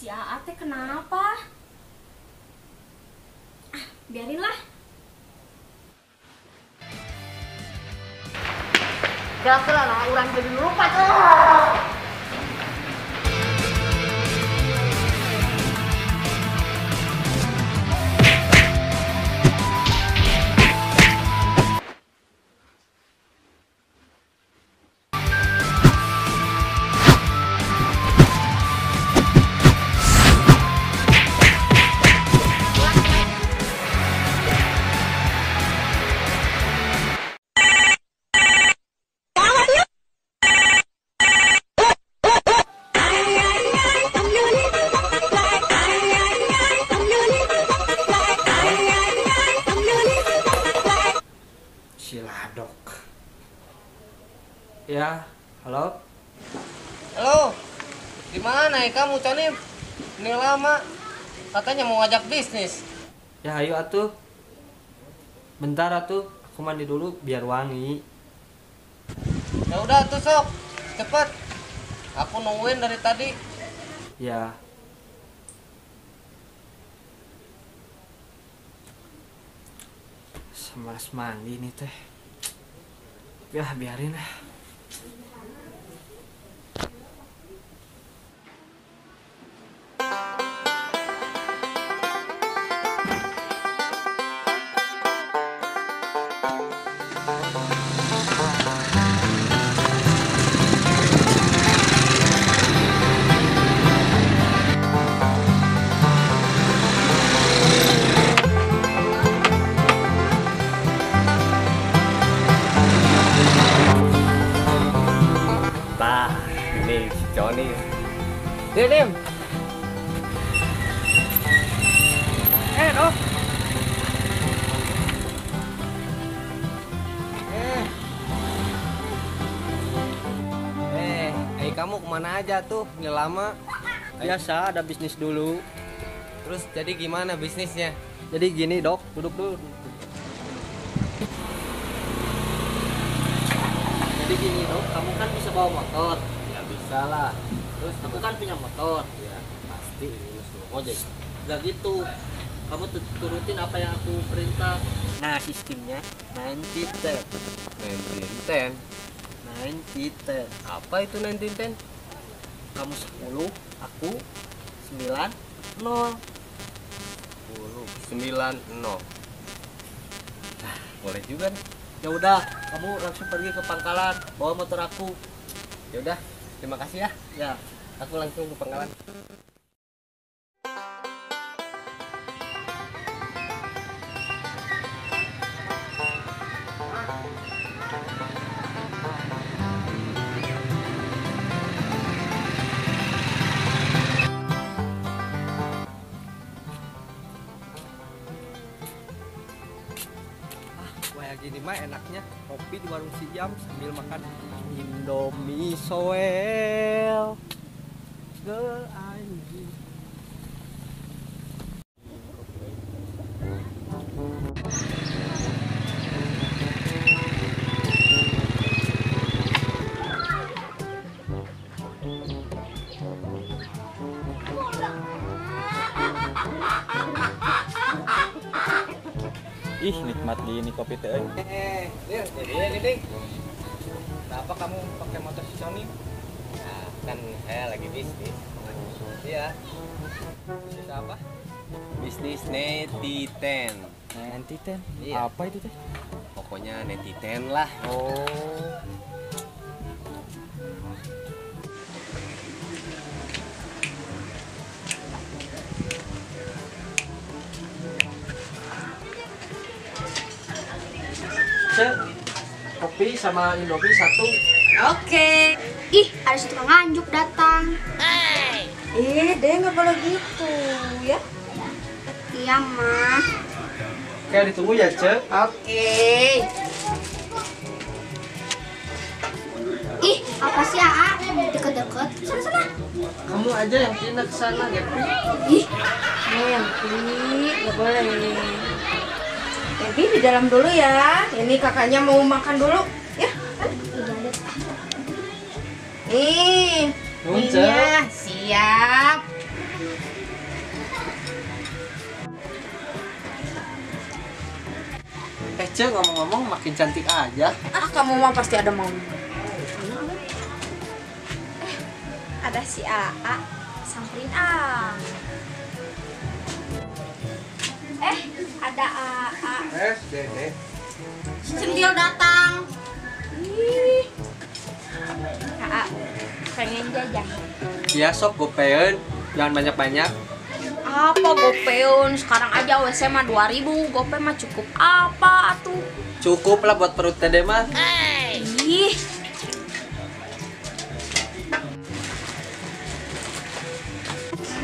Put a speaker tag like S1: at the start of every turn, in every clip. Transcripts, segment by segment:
S1: Si AA teh kenapa? Biarinlah.
S2: Kira-kira lah orang jadi lupa tuh.
S3: Ciladok. Ya, halo.
S4: Halo, di mana kamu, Conim? Ini lama, katanya mau ngajak bisnis.
S3: Ya ayo atuh. Bentar atuh, aku mandi dulu biar wangi.
S4: Ya udah tuh sok, cepet. Aku nungguin dari tadi.
S3: Ya. Semalas mandi nih teh. Ya biarin lah.
S4: Nah, ini si Johnny. Dim. Dok. Kamu kemana aja tuh? Ini lama.
S3: Biasa ada bisnis dulu.
S4: Terus jadi gimana bisnisnya?
S3: Jadi gini, Dok, duduk dulu. Jadi gini, Dok, kamu kan bisa bawa motor.
S4: Ya bisa lah.
S3: Terus aku kan punya motor.
S4: Ya pasti ini suruh ojek.
S3: Udah gitu, kamu turutin apa yang aku perintah. Nah, sistemnya 90-10.
S4: 1910.
S3: 90-10.
S4: Apa itu 1910?
S3: Kamu 10, aku 9, 0.
S4: 10, 9, 0. Nah, boleh juga nih.
S3: Ya udah, kamu langsung pergi ke pangkalan, bawa motor aku.
S4: Ya udah, terima kasih ya.
S3: Ya,
S4: Aku langsung ke pangkalan.
S3: kayak gini mah enaknya kopi di warung Siam sambil makan Indomie soel. Girl, anjing.
S5: Ih, nikmat gini kopi teh.
S4: Ding. Kenapa kamu pakai motor si Sony? Nah, kan saya lagi bisnis. Iya. Bisnis apa? Bisnis Neti10.
S5: Neti10.
S4: Iya.
S5: Apa itu teh?
S4: Pokoknya Neti10 lah.
S5: Oh.
S3: Cek, kopi sama Indomie satu.
S1: Oke. Ih, ada si tukang nganjuk datang.
S2: Deh nggak boleh gitu ya.
S1: Iya, mah.
S3: Oke, ditunggu ya, Cek.
S2: Oke.
S1: Ih, apa sih, Aa? Deket-deket. Sana-sana.
S3: Kamu aja yang pindah ke sana, Gepi.
S1: Ih,
S2: Nempi, nggak boleh. Nempi di dalam dulu ya. Ini kakaknya mau makan dulu ya. Nih,
S3: Nuhun,
S2: minyak siap.
S4: Ce, ngomong-ngomong makin cantik aja.
S2: Ah, kamu mah pasti ada mau.
S1: Ada si AA, samperin ah. Ada AA.
S4: Dede.
S2: Centil datang.
S1: Ih. AA, pengen jajan.
S4: Iya sok gopeun, jangan banyak-banyak.
S2: Apa gopeun? Sekarang aja WC mah 2000, gope mah cukup apa atuh?
S4: Cukup lah buat perut Dede mah.
S2: Ih.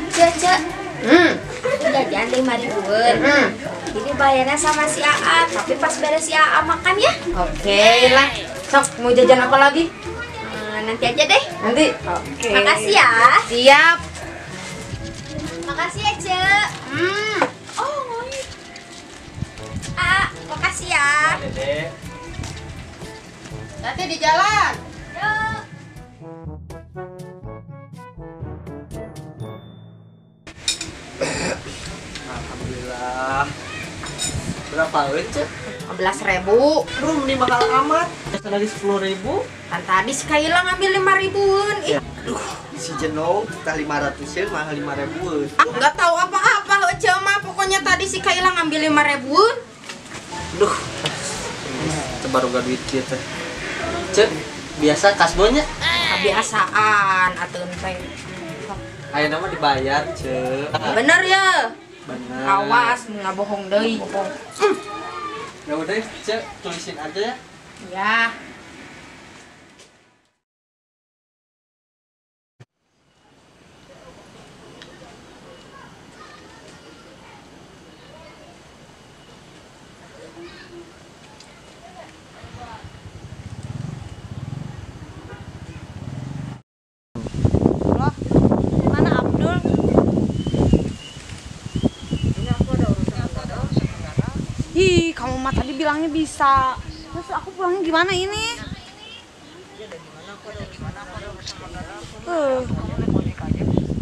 S1: Cece, jajan 5.000-an. Ini bayarnya sama si AA, tapi pas beres si AA makan ya.
S2: Oke lah. Sok, mau jajan apa lagi?
S1: Nanti aja deh.
S2: Nanti. Oke.
S1: Makasih ya.
S2: Siap.
S1: Makasih ya, Ce. Oh, ngoi. AA, makasih ya.
S4: Dede.
S2: Nanti di jalan.
S1: Yuk.
S4: Alhamdulillah. Berapa Ce?
S2: 15.000.
S4: Rum nih bakal amat. Biasa lagi 10.000.
S2: Kan tadi si Kaila ngambil 5.000-an. Ih,
S4: Aduh, si Jeno kita 500-an mahal 5.000-an.
S2: aku nggak tahu apa-apa Ece mah. Pokoknya tadi si Kaila ngambil 5.000-an.
S4: Aduh. Itu baru gak duit kita. Ce, biasa kasbonya.
S2: Kebiasaan atuh teh.
S4: Ayo nama dibayar, Ce.
S2: Bener ya.
S4: Bener.
S2: Awas nggak bohong deui.
S4: Ya udah, Ce, tulisin aja ya.
S2: Ya.
S6: Mana Abdul? Ih, kamu mah tadi bilangnya bisa. Terus aku pulangnya gimana ini?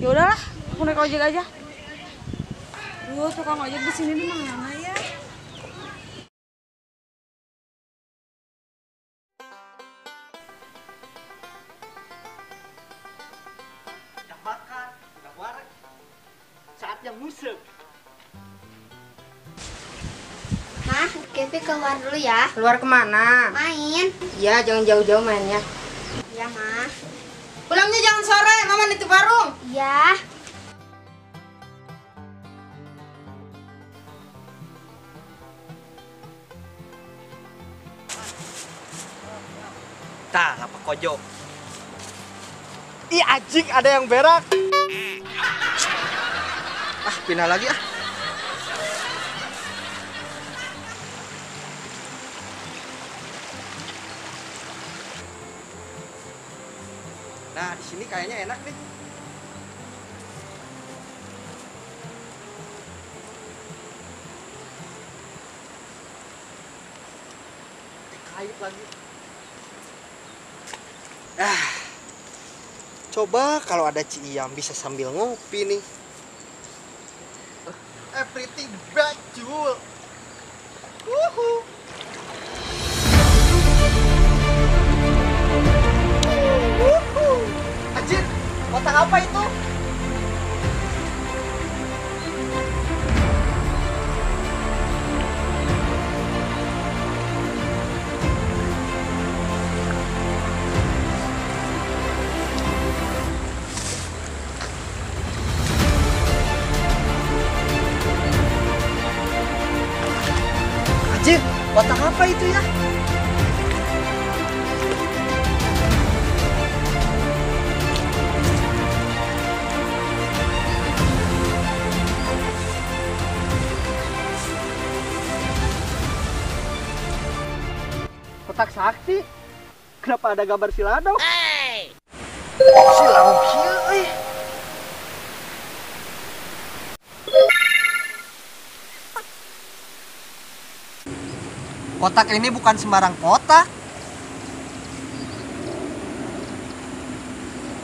S6: Ya udahlah, aku naik ojek aja. Duh, tukang ojek di sini di mana ya?
S3: Udah makan, udah warek. Saatnya musik.
S1: Nah, Kevi keluar dulu ya.
S2: Keluar kemana?
S1: Main.
S2: Ya, jangan jauh-jauh mainnya.
S1: Ya, Ma.
S2: Pulangnya jangan sore, Mama nitip warung.
S1: Ya.
S3: Tah, apa kojo? Ih, anjing ada yang berak. Ah, pindah lagi ah. Nah, di sini kayaknya enak nih. Kayut lagi. Coba kalau ada Ciiyam bisa sambil ngopi nih. Everything back, Jul. Wuhu. Anjir, kotak apa itu? Anjir, kotak apa itu ya? Kotak sakti? Kenapa ada gambar Silado? Silado kieu euy. Kotak ini bukan sembarang kotak.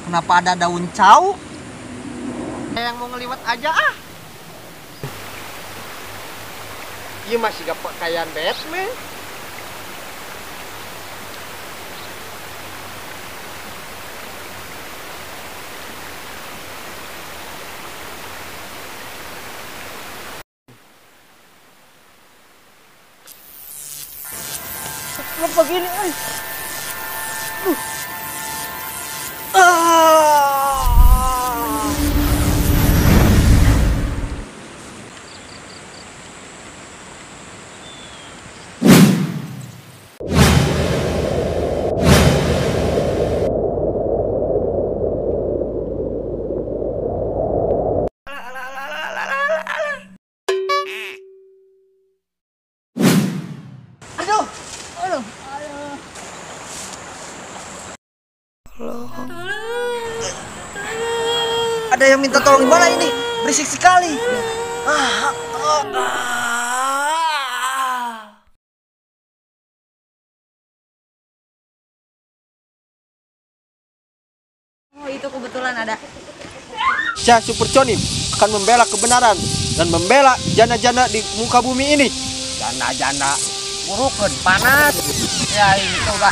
S3: Kenapa ada daun cau? Yang mau ngeliwat aja ah.
S4: Iya masih gak pakaian Batman.
S3: Apa gini?
S4: Ada yang minta tolong gimana ini? Berisik sekali.
S6: Oh, itu kebetulan ada.
S3: Syah Super Chonim akan membela kebenaran dan membela jana-jana di muka bumi ini.
S4: Jana-jana burukeun panas. Ya ini coba.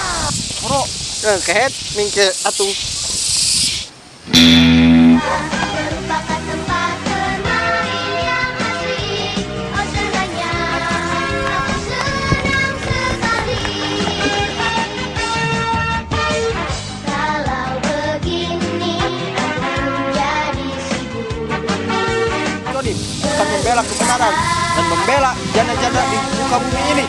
S4: Buru.
S3: Kehet mingke atuh. Chonim akan membela kebenaran dan membela jana-jana di muka bumi ini.